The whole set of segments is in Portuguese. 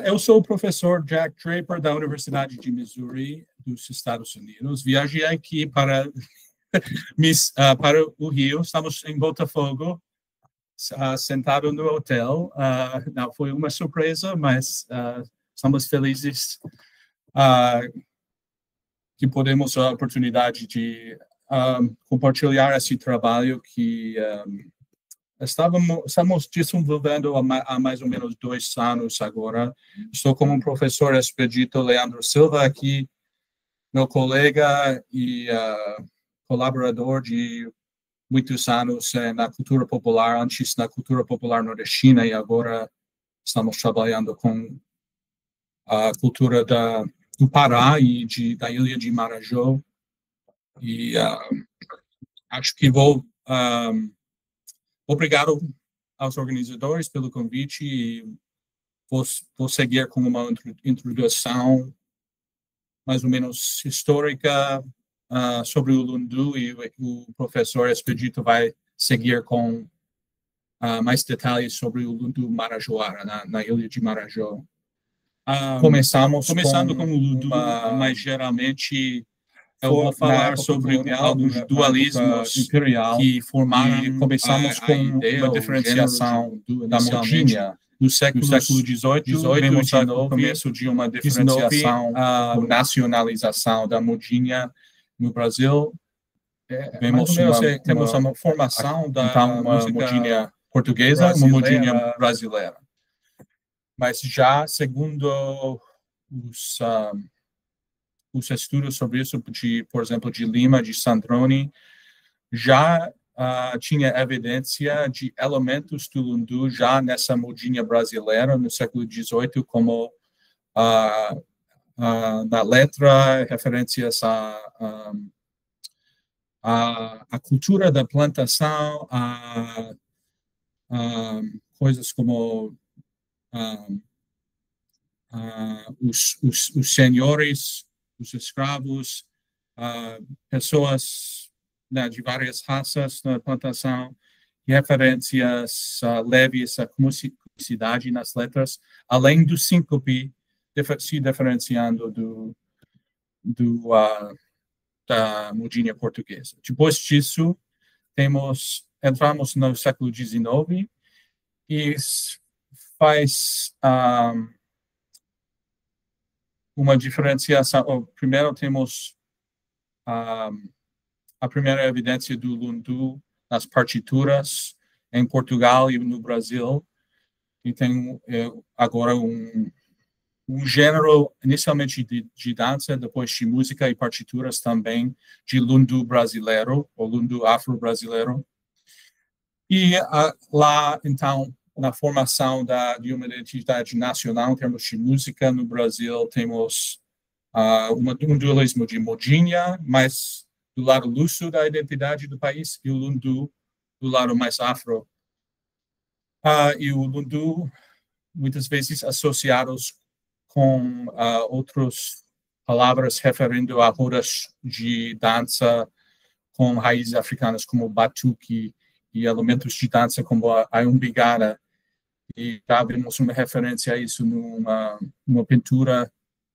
Eu sou o professor Jack Draper, da Universidade de Missouri, dos Estados Unidos. Viajei aqui para o Rio. Estamos em Botafogo, sentado no hotel. Não foi uma surpresa, mas estamos felizes que podemos ter a oportunidade de compartilhar esse trabalho que estamos desenvolvendo há mais ou menos 2 anos agora. Estou como um professor expedito Leandro Silva aqui, meu colega e colaborador de muitos anos na cultura popular, antes na cultura popular nordestina, e agora estamos trabalhando com a cultura do Pará e da ilha de Marajó. E acho que obrigado aos organizadores pelo convite e vou seguir com uma introdução mais ou menos histórica sobre o Lundu, e o professor Expedito vai seguir com mais detalhes sobre o Lundu Marajoara, na ilha de Marajó. Começando com o Lundu, mas geralmente eu vou falar sobre alguns dualismos que formaram. Começamos com uma diferenciação da modinha. No século XVIII, vemos o começo de uma diferenciação ou nacionalização da modinha no Brasil. Temos uma formação da modinha portuguesa, uma modinha brasileira. Mas já, segundo os estudos sobre isso, por exemplo, de Lima, de Sandroni, já tinha evidência de elementos do Lundu já nessa modinha brasileira no século XVIII, como na letra, referências à cultura da plantação, a coisas como os senhores, os escravos, pessoas de várias raças na plantação, referências leves à comicidade nas letras, além do síncope, se diferenciando da modinha portuguesa. Depois disso, entramos no século XIX e faz uma diferenciação. Primeiro temos a primeira evidência do Lundu nas partituras em Portugal e no Brasil, e tem agora um gênero inicialmente de dança, depois de música e partituras também de Lundu brasileiro, ou Lundu afro-brasileiro. E lá, então, na formação de uma identidade nacional em termos de música no Brasil, temos um dualismo de modinha, mas do lado luso da identidade do país, e o Lundu do lado mais afro. E o Lundu, muitas vezes associados com outras palavras referindo a rodas de dança com raízes africanas, como batuque, e elementos de dança como a umbigada. E já vemos uma referência a isso numa pintura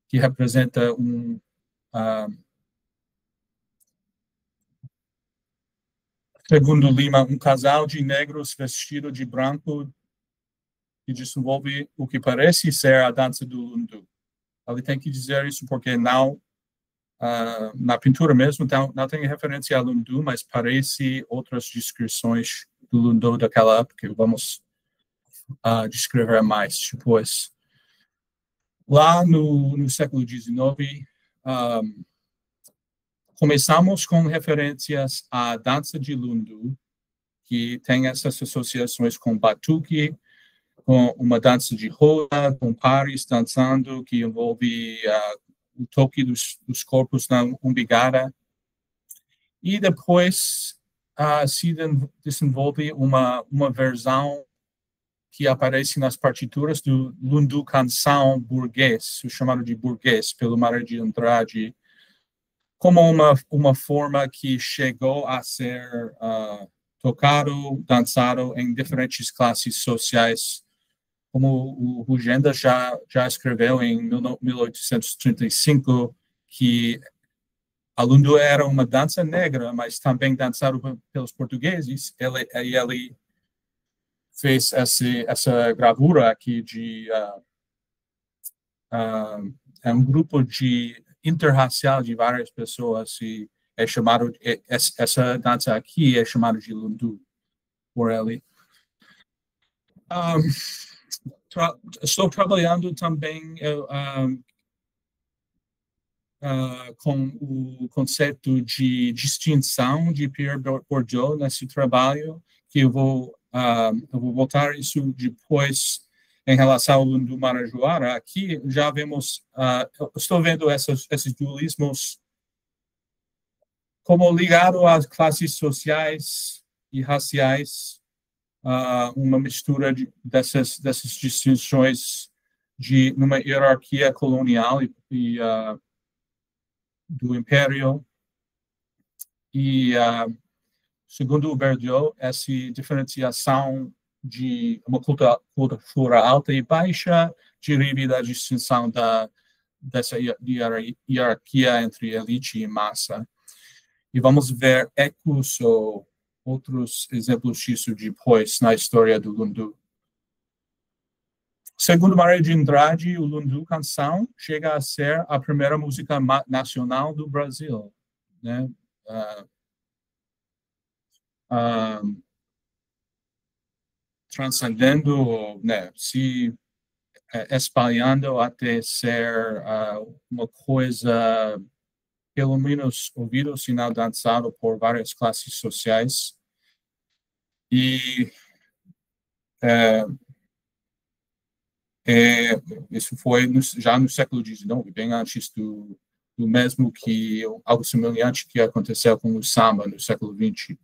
que representa segundo Lima, um casal de negros vestido de branco que desenvolve o que parece ser a dança do Lundu. Ele tem que dizer isso porque não, na pintura mesmo, não tem referência a Lundu, mas parece outras descrições do Lundu daquela época. Vamos descrever mais depois. Lá no século XIX, começamos com referências à dança de Lundu, que tem essas associações com batuque, com uma dança de roda, com pares dançando, que envolve o toque dos corpos na umbigada. E depois se desenvolve uma versão que aparece nas partituras do Lundu canção burguês, o chamado de burguês, pelo Mário de Andrade, como uma forma que chegou a ser tocado, dançado em diferentes classes sociais como o Rugenda já escreveu em 1835, que a lundu era uma dança negra, mas também dançada pelos portugueses. Ele fez essa gravura aqui de é um grupo de interracial de várias pessoas e é chamado essa dança aqui é chamada de lundu por ele. Estou trabalhando também com o conceito de distinção de Pierre Bourdieu nesse trabalho, que eu vou voltar isso depois em relação ao Lundu Marajoara. Aqui já vemos, estou vendo esses dualismos como ligado às classes sociais e raciais, uma mistura dessas distinções de numa hierarquia colonial e do Império. E, segundo o Bourdieu, essa diferenciação de uma cultura alta e baixa deriva da distinção dessa hierarquia entre elite e massa. E vamos ver ecos ou outros exemplos disso depois na história do Lundu. Segundo Maria de Andrade, o Lundu Canção chega a ser a primeira música nacional do Brasil, né? Transcendendo, né, se espalhando até ser uma coisa, pelo menos ouvido, se não dançado por várias classes sociais. E isso foi já no século XIX, bem antes do mesmo que algo semelhante que aconteceu com o samba no século XX.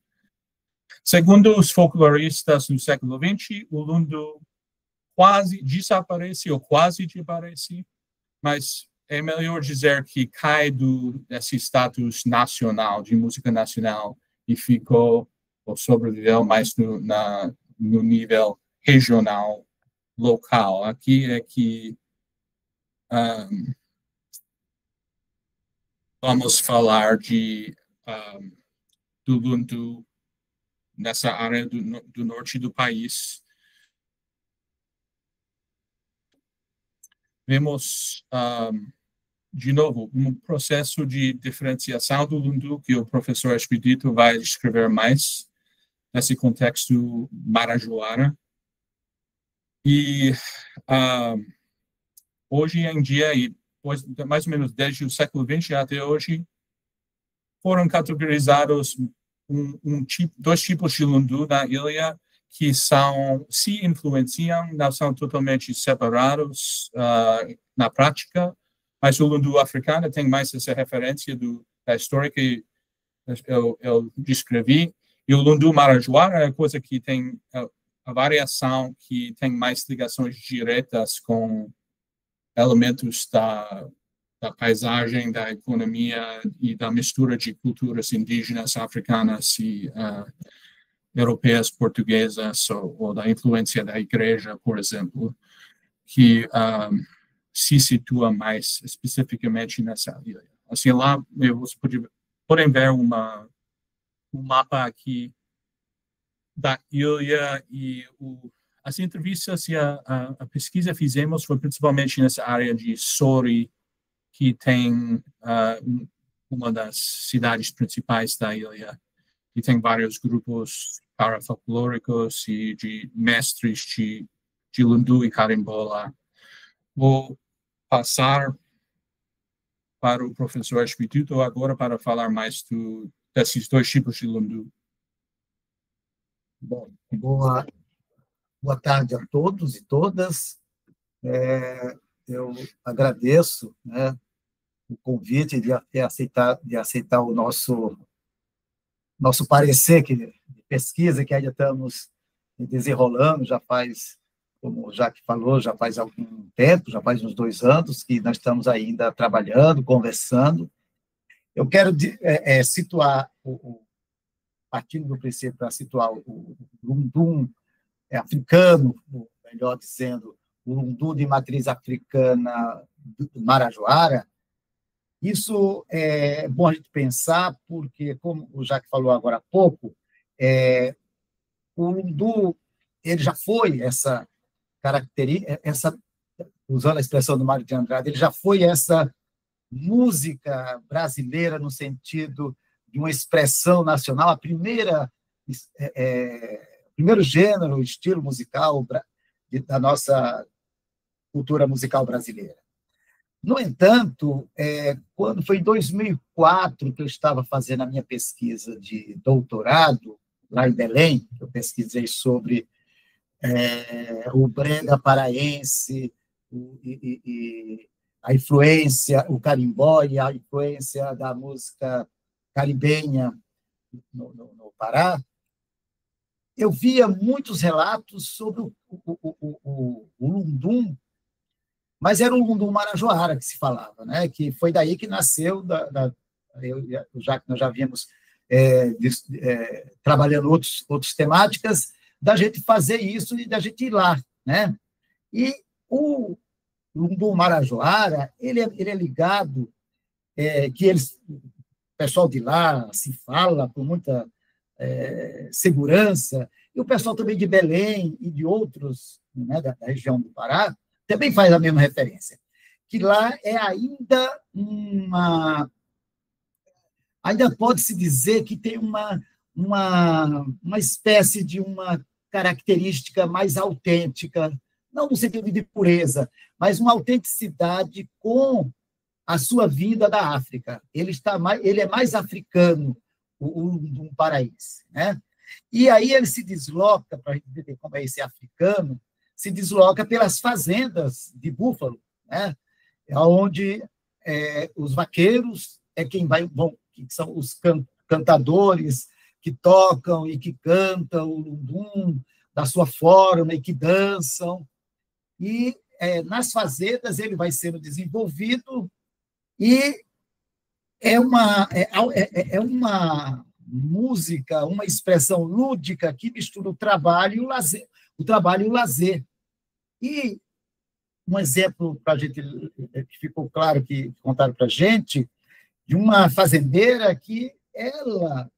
Segundo os folcloristas no século XX, o Lundu quase desaparece ou quase desaparece, mas é melhor dizer que cai desse status nacional, de música nacional, e ficou ou sobreviveu mais no nível regional, local. Aqui é que vamos falar do Lundu nessa área do norte do país. Vemos, de novo, um processo de diferenciação do Lundu que o professor Expedito vai descrever mais nesse contexto marajoara. E hoje em dia, e mais ou menos desde o século XX até hoje, foram categorizados dois tipos de Lundu na ilha que se influenciam, não são totalmente separados na prática, mas o Lundu africano tem mais essa referência da história que eu descrevi, e o Lundu marajoara é a coisa que tem a variação que tem mais ligações diretas com elementos da paisagem, da economia e da mistura de culturas indígenas, africanas e europeias, portuguesas, ou da influência da igreja, por exemplo, que se situa mais especificamente nessa ilha. Assim, lá, vocês podem ver um mapa aqui da ilha e as entrevistas e a pesquisa que fizemos foi principalmente nessa área de Sori, que tem uma das cidades principais da ilha, e tem vários grupos parafolclóricos e de mestres de Lundu e Carimbola. Vou passar para o professor Expedito agora para falar mais desses dois tipos de Lundu. Bom, boa tarde a todos e todas. Eu agradeço, né, o convite de aceitar o nosso parecer de pesquisa que ainda estamos desenrolando, já faz, como o Jacques falou, já faz algum tempo, já faz uns 2 anos que nós estamos ainda trabalhando, conversando. Eu quero situar, partindo do princípio para situar o Lundu africano, melhor dizendo, lundu de matriz africana do Marajoara, isso é bom a gente pensar, porque, como o Jacques falou agora há pouco, o lundu ele já foi essa característica, usando a expressão do Mário de Andrade, ele já foi essa música brasileira no sentido de uma expressão nacional, primeiro gênero, estilo musical da nossa cultura musical brasileira. No entanto, quando foi em 2004 que eu estava fazendo a minha pesquisa de doutorado, lá em Belém, eu pesquisei sobre o brega paraense, a influência, o carimbó e a influência da música caribenha no Pará, eu via muitos relatos sobre o lundum, mas era o lundum marajoara que se falava, né? Que foi daí que nasceu, já que nós já vimos trabalhando outras temáticas, da gente fazer isso e da gente ir lá, né? E o lundum marajoara, ele é ligado, o pessoal de lá se fala com muita segurança, e o pessoal também de Belém e de outros, né, da região do Pará, também faz a mesma referência, que lá é ainda ainda pode-se dizer que tem uma espécie de uma característica mais autêntica, não no sentido de pureza, mas uma autenticidade com a sua vinda da África. Ele é mais africano, um paraense, né? E aí ele se desloca, para a gente entender como é esse africano, se desloca pelas fazendas de búfalo, né? Onde os vaqueiros que são os cantadores que tocam e que cantam o lundum da sua forma e que dançam. E nas fazendas ele vai sendo desenvolvido e é uma música, uma expressão lúdica que mistura o trabalho e o lazer. E um exemplo para a gente, que ficou claro que contaram para a gente, de uma fazendeira que ela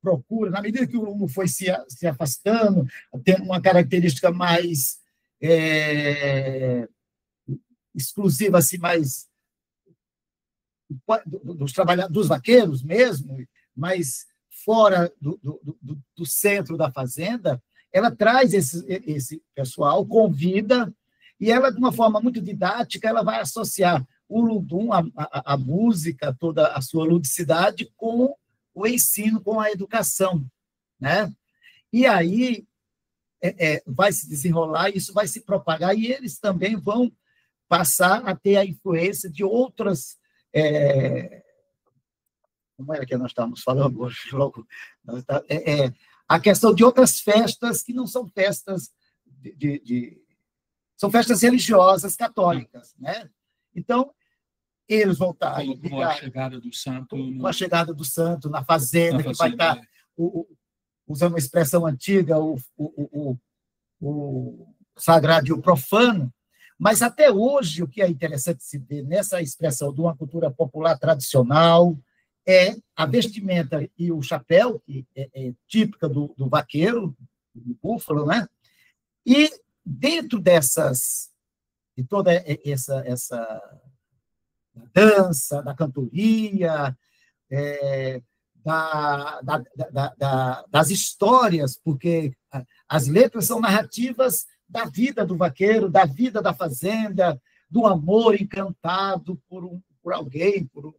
procura, na medida que o lumbo foi se afastando, tendo uma característica mais exclusiva, assim, mais dos vaqueiros mesmo, mas fora do centro da fazenda, ela traz esse pessoal, convida, e ela, de uma forma muito didática, ela vai associar o lundum, a música, toda a sua ludicidade, com o ensino, com a educação, né? E aí vai se desenrolar, isso vai se propagar, e eles também vão passar a ter a influência de outras... como era que nós estávamos falando hoje? Logo, a questão de outras festas que não são festas são festas religiosas católicas, né? Então, eles vão estar... Com a chegada do santo... Com a chegada do santo na fazenda, que vai estar, usando uma expressão antiga, o sagrado e o profano. Mas, até hoje, o que é interessante se ver nessa expressão de uma cultura popular tradicional é a vestimenta e o chapéu, que é típica do vaqueiro, do búfalo, né? E, dentro de toda essa dança, da cantoria, das histórias, porque as letras são narrativas da vida do vaqueiro, da vida da fazenda, do amor encantado por alguém, por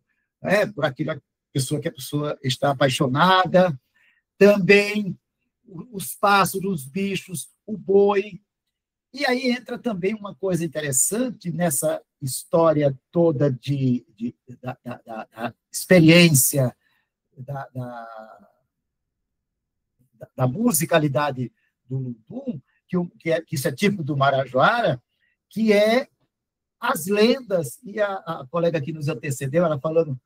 aquela pessoa que a pessoa está apaixonada, também os pássaros, os bichos, o boi. E aí entra também uma coisa interessante nessa história toda da experiência, da musicalidade do lundum, que isso é típico do Marajoara, que é as lendas, e a colega que nos antecedeu, ela falando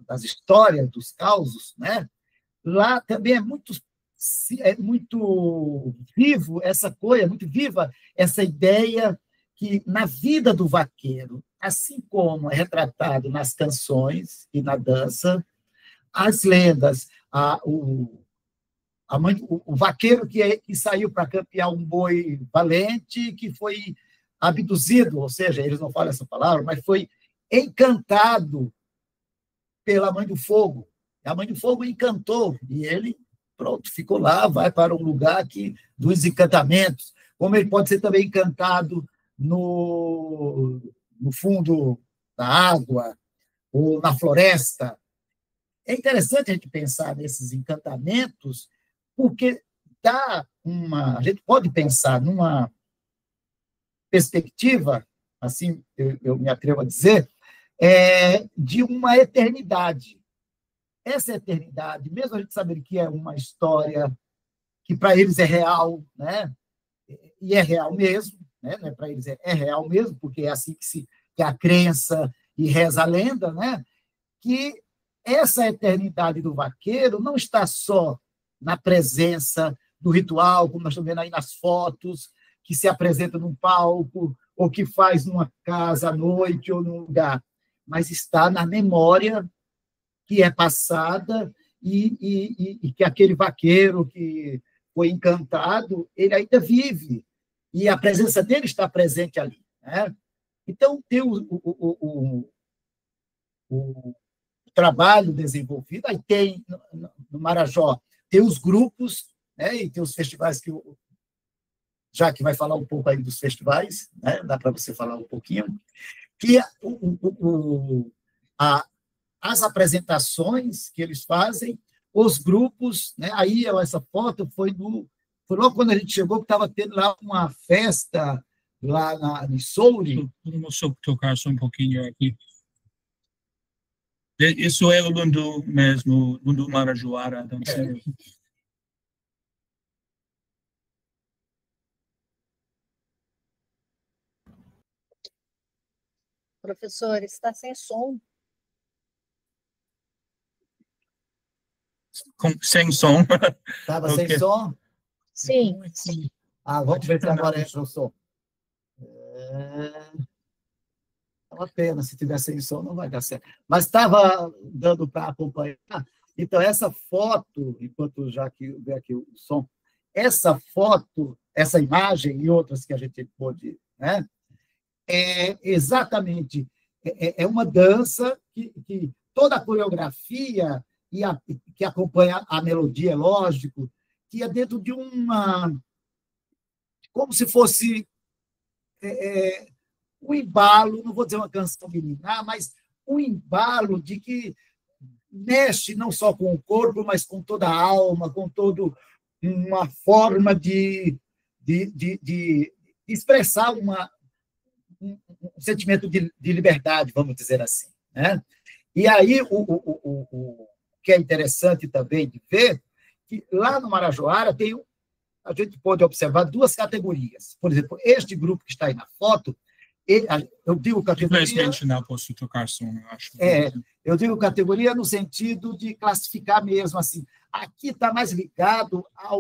das histórias, dos causos, né? Lá também é muito vivo essa coisa, muito viva essa ideia que na vida do vaqueiro, assim como é retratado nas canções e na dança, as lendas, o vaqueiro que saiu para campear um boi valente, que foi abduzido, ou seja, eles não falam essa palavra, mas foi encantado pela Mãe do Fogo. A Mãe do Fogo encantou, e ele, pronto, ficou lá, vai para um lugar dos encantamentos, como ele pode ser também encantado no fundo da água ou na floresta. É interessante a gente pensar nesses encantamentos, porque a gente pode pensar numa perspectiva, assim eu me atrevo a dizer, de uma eternidade. Essa eternidade, mesmo a gente sabendo que é uma história que para eles é real, né? E é real mesmo, né? Para eles é real mesmo, porque é assim que a crença e reza a lenda, né? Que essa eternidade do vaqueiro não está só na presença do ritual, como nós estamos vendo aí nas fotos, que se apresenta num palco, ou que faz numa casa à noite, ou num lugar, mas está na memória que é passada e que aquele vaqueiro que foi encantado, ele ainda vive, e a presença dele está presente ali, né? Então, tem o trabalho desenvolvido, aí tem, no Marajó, tem os grupos, né, e tem os festivais que já que vai falar um pouco aí dos festivais, né, dá para você falar um pouquinho, que as apresentações que eles fazem, os grupos, né, aí essa foto foi logo quando a gente chegou, que estava tendo lá uma festa lá em Souri. Vamos tocar só um pouquinho aqui. Isso é o Lundu mesmo, Lundu Marajoara. Então, Professor, está sem som. Sem som. Estava okay. Sem som? Sim. Vamos ver se agora entra o som. É uma pena, se tiver sem som não vai dar certo. Mas estava dando para acompanhar. Então, essa foto, enquanto já que vê aqui o som, essa foto, essa imagem e outras que a gente pôde, né, é exatamente uma dança que toda a coreografia que acompanha a melodia, lógico, que é dentro de como se fosse um embalo, não vou dizer uma canção militar, mas um embalo de que mexe não só com o corpo, mas com toda a alma, com toda uma forma de expressar um sentimento de liberdade, vamos dizer assim, né? E aí, o que é interessante também de ver, que lá no Marajoara a gente pode observar duas categorias. Por exemplo, este grupo que está aí na foto, eu digo categoria... Infelizmente não posso tocar som, eu acho. Eu digo categoria no sentido de classificar mesmo, assim. Aqui está mais ligado a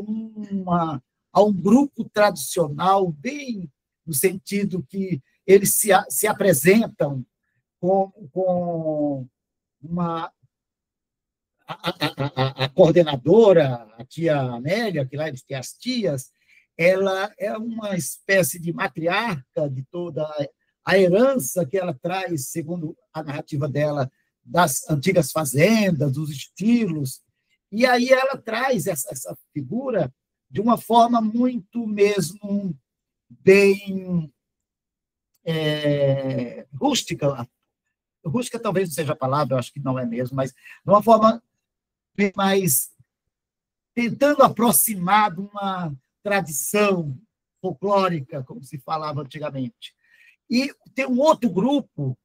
um grupo tradicional, bem no sentido que eles se apresentam com a coordenadora, a tia Amélia, que lá eles têm as tias, ela é uma espécie de matriarca de toda a herança que ela traz, segundo a narrativa dela, das antigas fazendas, dos estilos, e aí ela traz essa figura de uma forma muito mesmo bem rústica. Rústica talvez não seja a palavra, eu acho que não é mesmo, mas de uma forma mais tentando aproximar de uma tradição folclórica, como se falava antigamente. E tem um outro grupo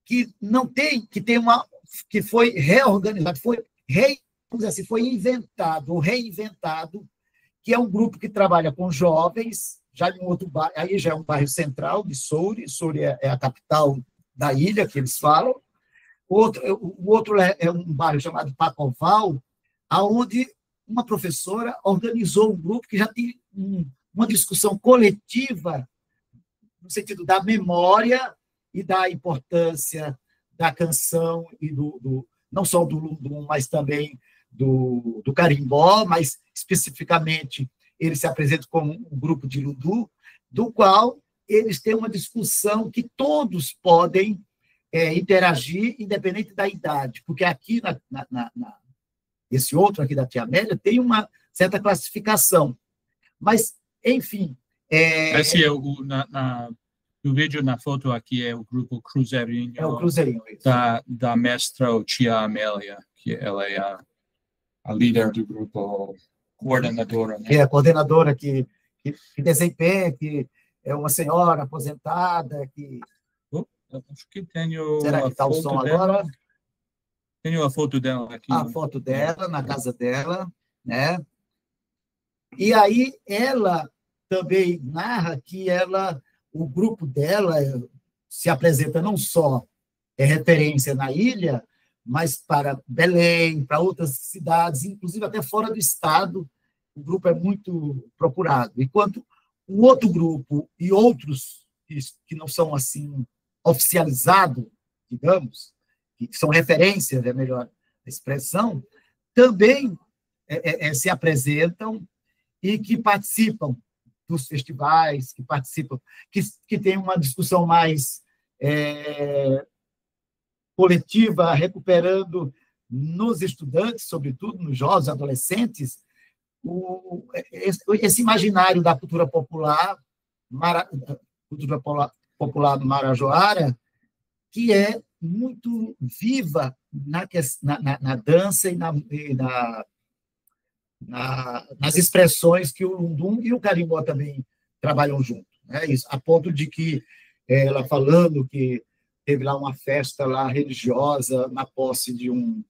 que não tem, que foi reorganizado, foi inventado ou reinventado, que é um grupo que trabalha com jovens, já em outro bairro, aí já é um bairro central de Souri. Souri é a capital da ilha, que eles falam. O outro é um bairro chamado Pacoval, onde uma professora organizou um grupo que já tem uma discussão coletiva no sentido da memória e da importância da canção e não só do Lundum, mas também do carimbó, mas especificamente ele se apresenta como um grupo de Lundu, do qual eles têm uma discussão que todos podem interagir, independente da idade, porque aqui, esse outro aqui da Tia Amélia, tem uma certa classificação. Mas, enfim... Esse é no vídeo, na foto aqui, é o grupo Cruzeirinho. É o Cruzeirinho, isso. Da mestra Tia Amélia, que ela é a líder do grupo, coordenadora. Né? Que é a coordenadora que desempenha, que é uma senhora aposentada, que... Acho que tenho. Será que está o som dela. agora? Tenho a foto dela aqui. A foto dela, na casa dela, né? E aí ela também narra que o grupo dela se apresenta não só referência na ilha, mas para Belém, para outras cidades, inclusive até fora do estado, o grupo é muito procurado. Enquanto o outro grupo e outros que não são assim oficializados, digamos, que são referências, é melhor a expressão, também se apresentam e que participam dos festivais, que participam, que tem uma discussão mais coletiva, recuperando nos estudantes, sobretudo nos jovens, adolescentes, esse imaginário da cultura popular do Marajoara, que é muito viva na dança e nas expressões que o Lundum e o carimbó também trabalham junto. Né? Isso, a ponto de que ela falando que teve lá uma festa lá religiosa na posse de um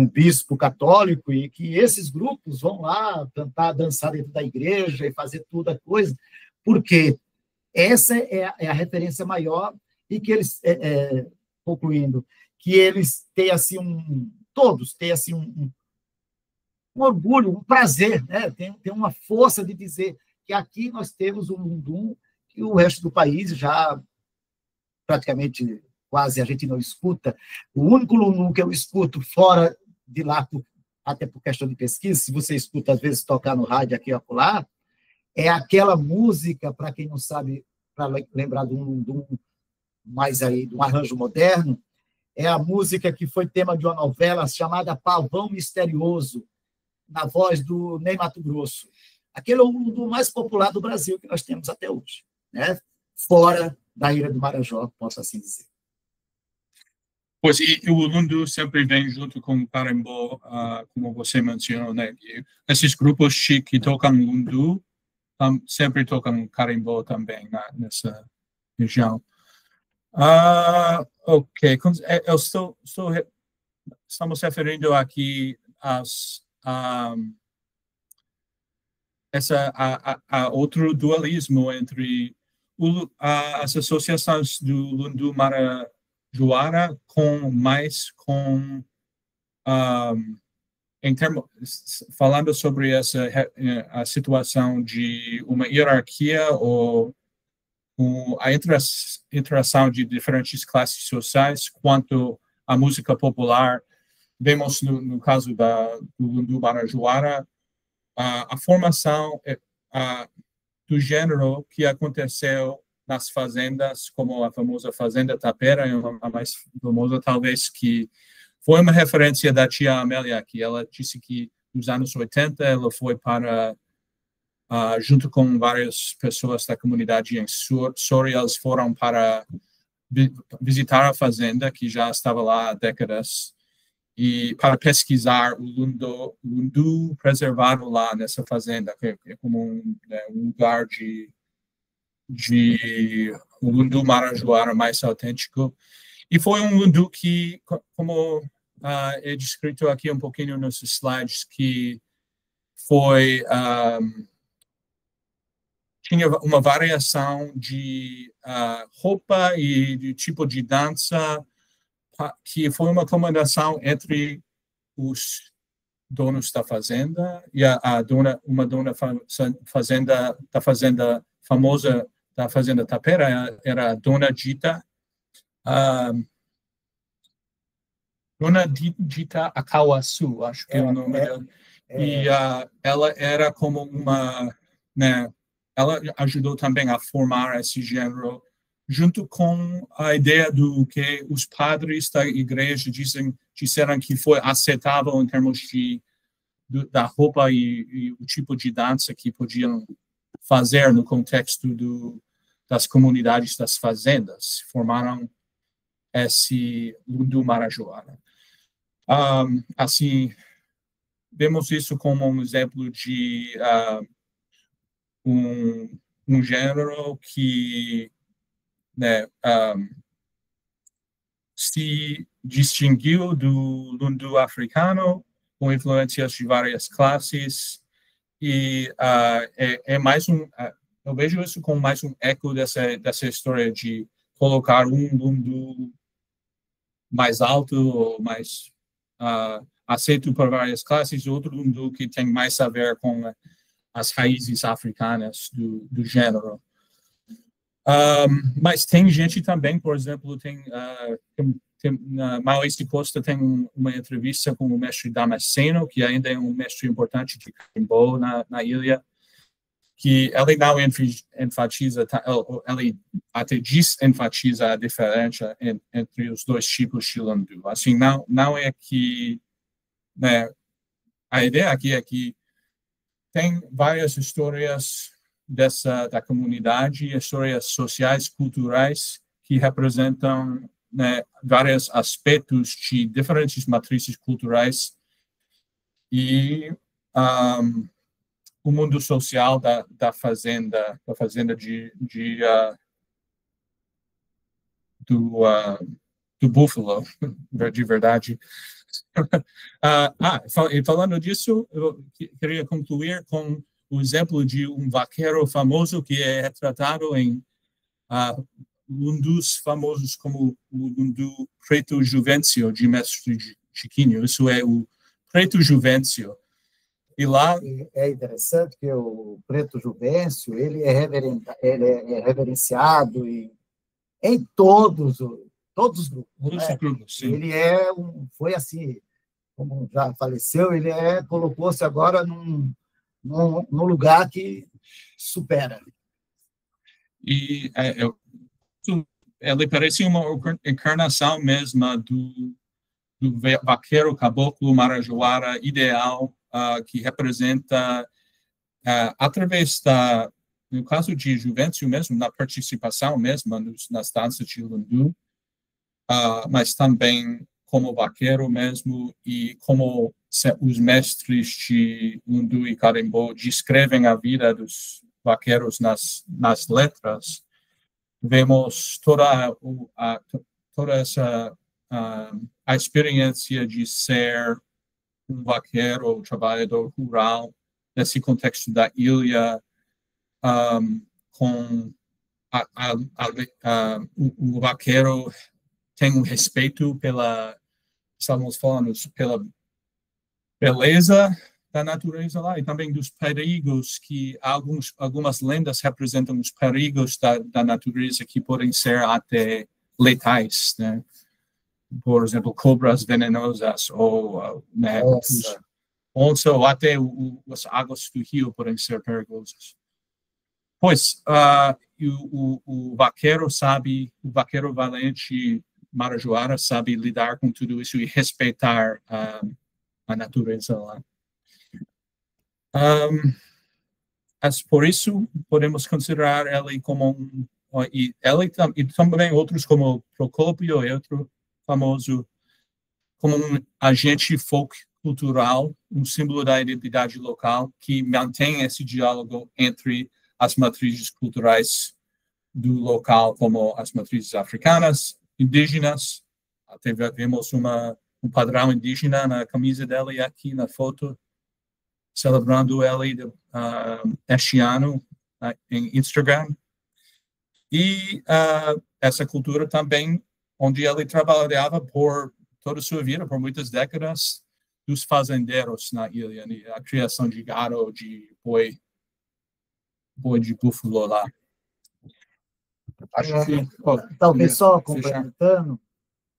bispo católico e que esses grupos vão lá cantar, dançar dentro da igreja e fazer toda a coisa, porque essa é a referência maior e que eles, concluindo, que eles têm assim todos têm assim um orgulho, um prazer, né? Tem uma força de dizer que aqui nós temos um Lundum que o resto do país já praticamente quase a gente não escuta. O único Lundum que eu escuto fora de lá, até por questão de pesquisa, se você escuta às vezes tocar no rádio aqui e acolá, é aquela música, para quem não sabe, para lembrar de um Lundum mais aí, de um arranjo moderno, é a música que foi tema de uma novela chamada Pavão Misterioso, na voz do Ney Matogrosso. Aquele é o Lundum mais popular do Brasil que nós temos até hoje, né? Fora da Ilha do Marajó, posso assim dizer. Pois, e o Lundum sempre vem junto com o carimbó, como você mencionou, né? E esses grupos que tocam Lundum sempre tocam carimbó também nessa região. Ok, estamos referindo aqui a outro dualismo entre as associações do Lundu Marajoara falando sobre a situação de uma hierarquia ou a interação de diferentes classes sociais quanto à música popular. Vemos no caso do Lundu Marajoara a formação do gênero que aconteceu nas fazendas, como a famosa Fazenda Tapera, a mais famosa talvez, que foi uma referência da Tia Amélia, que ela disse que nos anos 80 ela foi para, junto com várias pessoas da comunidade em Soria, eles foram para visitar a fazenda, que já estava lá há décadas, e para pesquisar o Lundu preservado lá nessa fazenda, que é como um lugar de o Lundu Marajoara mais autêntico. E foi um Lundu que, como é descrito aqui um pouquinho nos slides, que foi tinha uma variação de roupa e de tipo de dança, que foi uma combinação entre os donos da fazenda e uma dona fazenda da fazenda famosa da Fazenda Tapera era a Dona Dita, Dona Dita Akauaçu, acho que é o nome dela. E ela era como uma, né, ela ajudou também a formar esse gênero, junto com a ideia do que os padres da igreja disseram que foi aceitável em termos da roupa e o tipo de dança que podiam fazer no contexto das comunidades das fazendas. Formaram esse Lundu Marajoara. Assim, vemos isso como um exemplo de um gênero que, né, se distinguiu do lundu africano, com influências de várias classes, e é mais eu vejo isso como mais um eco dessa história de colocar um lundu mais alto, ou mais aceito por várias classes, e outro lundu que tem mais a ver com as raízes africanas do gênero. Mas tem gente também, por exemplo, na Maoeste Costa tem uma entrevista com o mestre Damasceno, que ainda é um mestre importante de carimbó na ilha, que ele não enfatiza, ele até desenfatiza a diferença entre os dois tipos de lundu. Assim, não é que, né, a ideia aqui é que tem várias histórias da comunidade, histórias sociais, culturais, que representam, né, vários aspectos de diferentes matrizes culturais e o mundo social da fazenda do búfalo, de verdade. Falando disso, eu queria concluir com o exemplo de um vaqueiro famoso que é retratado em lundus famosos como o lundu Preto Juvencio, de Mestre Chiquinho. Isso é o Preto Juvencio. E lá é interessante que o Preto Juvencio ele é reverenciado em todos os grupos. Todos os grupos, sim. Ele foi assim, como já faleceu, ele colocou-se agora num lugar que supera. E ele parecia uma encarnação mesma do vaqueiro caboclo marajoara ideal, que representa, através no caso de Juvencio mesmo, na participação mesmo nas danças de lundu, mas também como vaqueiro mesmo, e como os mestres de lundu e carimbó descrevem a vida dos vaqueiros nas letras. Vemos toda essa a experiência de ser um vaqueiro, um trabalhador rural, nesse contexto da ilha, com o vaqueiro tem um respeito estamos falando, pela beleza da natureza lá, e também dos perigos, que algumas lendas representam os perigos da natureza que podem ser até letais, né? Por exemplo, cobras venenosas, ou, né, onça, ou até as águas do rio podem ser perigosas. Pois, o vaqueiro valente marajoara sabe lidar com tudo isso e respeitar a natureza lá. Por isso, podemos considerar ele como e também outros como Procópio e outro famoso, como um agente folk cultural, um símbolo da identidade local que mantém esse diálogo entre as matrizes culturais do local, como as matrizes africanas, indígenas. Até vemos um padrão indígena na camisa dela aqui na foto, celebrando ele este ano em Instagram. E essa cultura também, onde ele trabalhava por toda a sua vida, por muitas décadas, dos fazendeiros na ilha, a criação de gado, de boi de búfalo lá. Acho É, que talvez só fechar. complementando,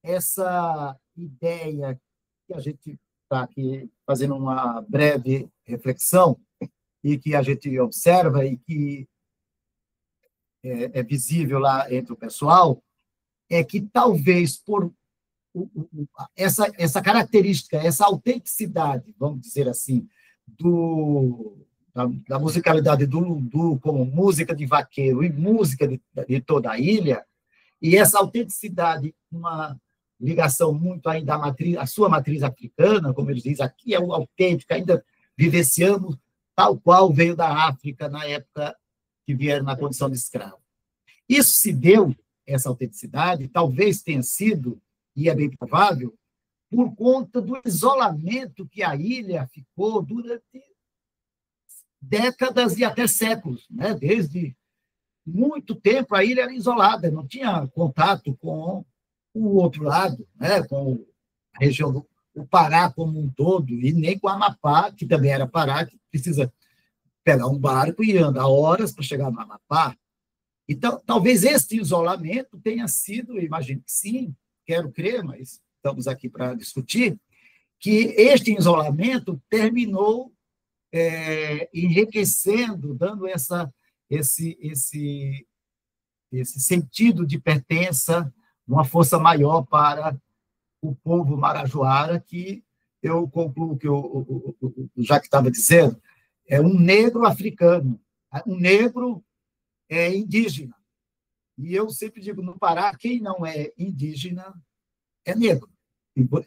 essa ideia que a gente está aqui fazendo uma breve reflexão e que a gente observa e que é visível lá entre o pessoal, é que talvez por essa característica, essa autenticidade, vamos dizer assim, da musicalidade do lundu como música de vaqueiro e música de toda a ilha, e essa autenticidade, uma ligação muito ainda à sua matriz africana, como eles dizem, aqui é o autêntico, ainda vivenciamos tal qual veio da África na época que vieram na condição de escravo. Isso se deu, essa autenticidade, talvez tenha sido, e é bem provável, por conta do isolamento que a ilha ficou durante décadas e até séculos, né? Desde muito tempo a ilha era isolada, não tinha contato com o outro lado, né? Com a região do Pará como um todo, e nem com a Amapá, que também era Pará, que precisa pegar um barco e andar horas para chegar no Amapá. Então, talvez este isolamento tenha sido, imagino que sim, quero crer, mas estamos aqui para discutir, que este isolamento terminou enriquecendo, dando esse sentido de pertença, uma força maior para o povo marajoara, que eu concluo que o Jacques estava dizendo, é um negro africano, um negro indígena. E eu sempre digo, no Pará, quem não é indígena é negro.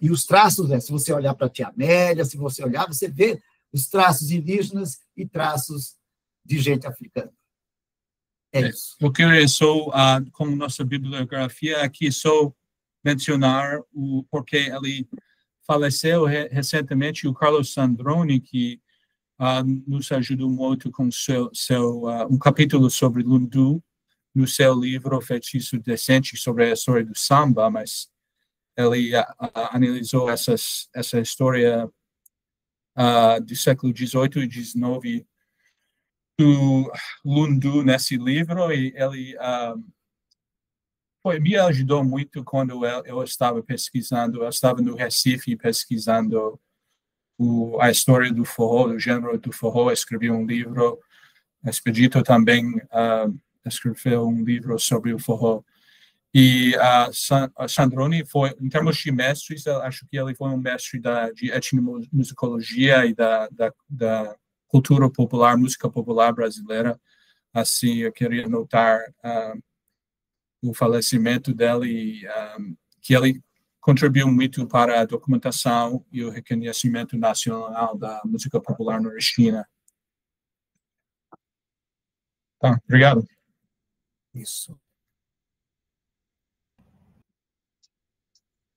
E os traços, se você olhar para a Tia Amélia, se você olhar, você vê os traços indígenas e traços de gente africana. É isso. Eu queria só, como nossa bibliografia, aqui só mencionar porque ele faleceu recentemente, o Carlos Sandroni, que nos ajudou muito com um capítulo sobre Lundu, no seu livro Feitiço Decente, sobre a história do samba, mas ele analisou essa história do século XVIII e XIX do Lundu nesse livro, e ele me ajudou muito quando eu estava pesquisando, eu estava no Recife pesquisando a história do forró, do gênero do forró, escrevi um livro, Expedito também escreveu um livro sobre o forró. E Sandroni foi, em termos de mestres, eu acho que ele foi um mestre de etnomusicologia e da cultura popular, música popular brasileira. Assim, eu queria notar o falecimento dele, que ele contribuiu muito para a documentação e o reconhecimento nacional da música popular nordestina. Tá, obrigado. Isso.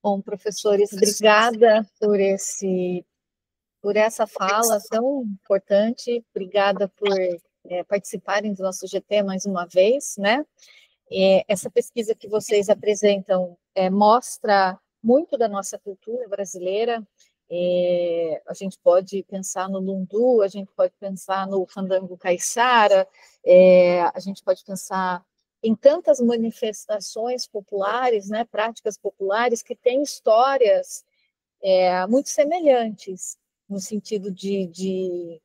Bom, professores, obrigada por essa fala tão importante. Obrigada por participarem do nosso GT mais uma vez, né? Essa pesquisa que vocês apresentam mostra muito da nossa cultura brasileira. A gente pode pensar no lundu, a gente pode pensar no fandango caiçara, a gente pode pensar em tantas manifestações populares, né, práticas populares que têm histórias muito semelhantes no sentido de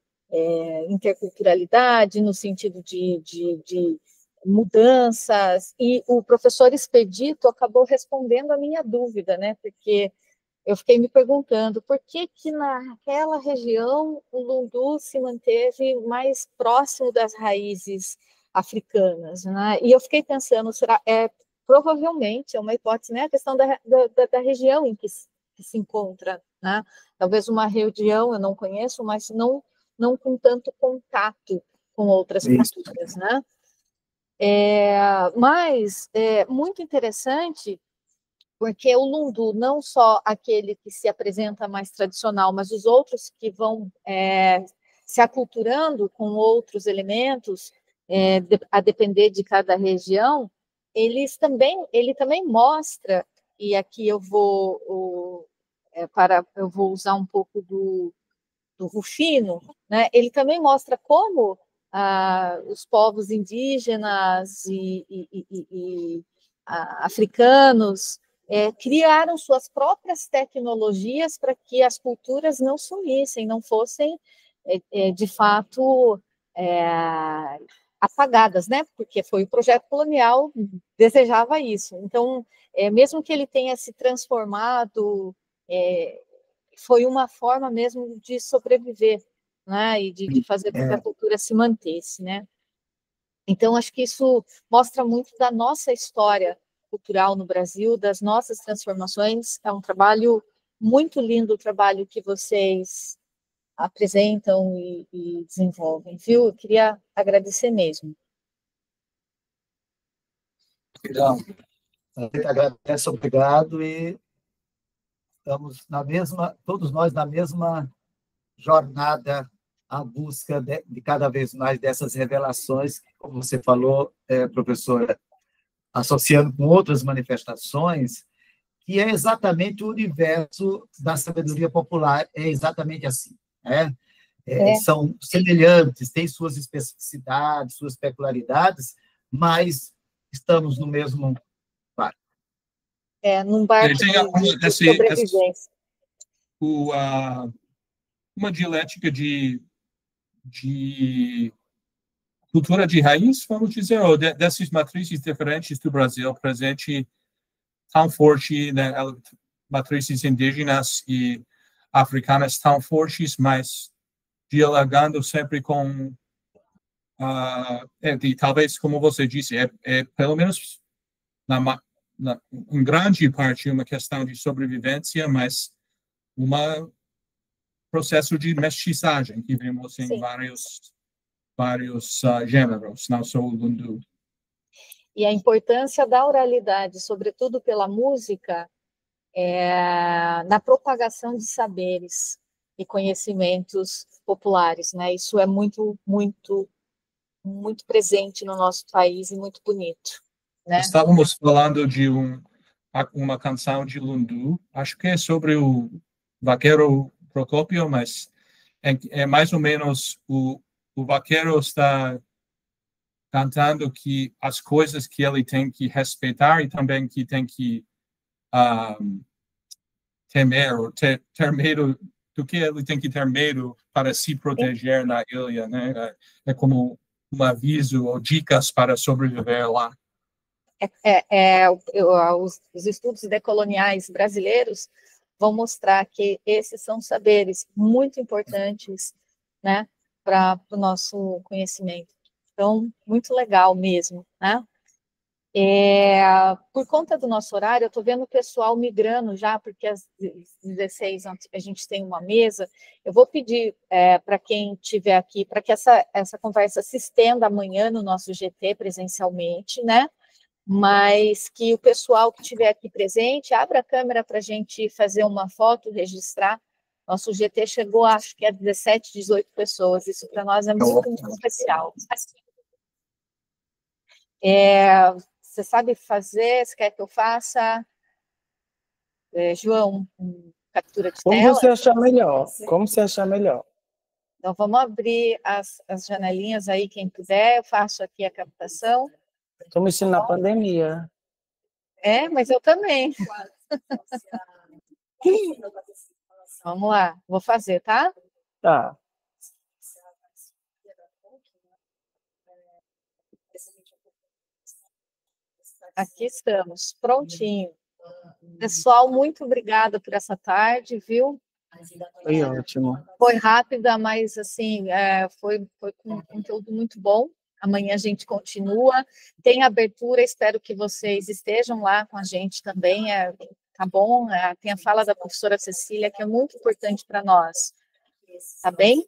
interculturalidade, no sentido de mudanças, e o professor Expedito acabou respondendo a minha dúvida, né, porque eu fiquei me perguntando por que naquela região o lundu se manteve mais próximo das raízes africanas, né? E eu fiquei pensando, provavelmente, é uma hipótese, né, a questão da região em que se encontra, né? Talvez uma região eu não conheço, mas não com tanto contato com outras culturas, né? Mas é muito interessante porque o lundu, não só aquele que se apresenta mais tradicional, mas os outros que vão se aculturando com outros elementos, a depender de cada região, ele também mostra, e aqui eu vou usar um pouco do Rufino, né? Ele também mostra como os povos indígenas e africanos criaram suas próprias tecnologias para que as culturas não sumissem, não fossem, de fato, apagadas, né? Porque foi o projeto colonial desejava isso. Então, mesmo que ele tenha se transformado, foi uma forma mesmo de sobreviver, né? E de fazer com que a cultura se mantesse, né? Então, acho que isso mostra muito da nossa história cultural no Brasil, das nossas transformações. É um trabalho muito lindo, o trabalho que vocês apresentam e desenvolvem, viu? Eu queria agradecer mesmo. Então, a gente agradece, obrigado, e estamos na mesma, todos nós na mesma jornada à busca de cada vez mais dessas revelações, como você falou, professora, associando com outras manifestações, que é exatamente o universo da sabedoria popular, é exatamente assim, né? São semelhantes, têm suas especificidades, suas peculiaridades, mas estamos no mesmo barco. Num barco de sobrevivência. Uma dialética de cultura de raiz, vamos dizer, ou dessas matrizes diferentes do Brasil, presente tão forte, né, matrizes indígenas e africanas tão fortes, mas dialogando sempre com, talvez, como você disse, pelo menos em grande parte uma questão de sobrevivência, mas processo de mestiçagem que vemos em vários gêneros, não só o lundu. E a importância da oralidade, sobretudo pela música, na propagação de saberes e conhecimentos populares, né? Isso é muito, muito, muito presente no nosso país e muito bonito, né? Estávamos falando de uma canção de lundu, acho que é sobre o vaqueiro Procópio, mas é mais ou menos o vaqueiro está cantando que as coisas que ele tem que respeitar e também que tem que temer, ou ter medo do que ele tem que ter medo para se proteger na ilha, né? É como um aviso ou dicas para sobreviver lá. Os estudos decoloniais brasileiros vão mostrar que esses são saberes muito importantes, né, para o nosso conhecimento. Então, muito legal mesmo, né? Por conta do nosso horário, eu estou vendo o pessoal migrando já, porque às 16 a gente tem uma mesa. Eu vou pedir para quem estiver aqui, para que essa conversa se estenda amanhã no nosso GT presencialmente, né? Mas que o pessoal que estiver aqui presente, abra a câmera para a gente fazer uma foto, registrar. Nosso GT chegou, acho que a 17, 18 pessoas. Isso para nós é muito, muito especial. Você sabe fazer? Você quer que eu faça? João, captura de tela? Como você achar melhor. Como você achar melhor. Então, vamos abrir as janelinhas aí, quem puder. Eu faço aqui a captação. Estou mexendo na pandemia. Mas eu também. Vamos lá, vou fazer, tá? Tá. Aqui estamos, prontinho. Pessoal, muito obrigada por essa tarde, viu? Foi ótimo. Foi rápida, mas assim, foi com um conteúdo muito bom. Amanhã a gente continua. Tem abertura, espero que vocês estejam lá com a gente também. Tá bom? Tem a fala da professora Cecília, que é muito importante para nós. Tá bem?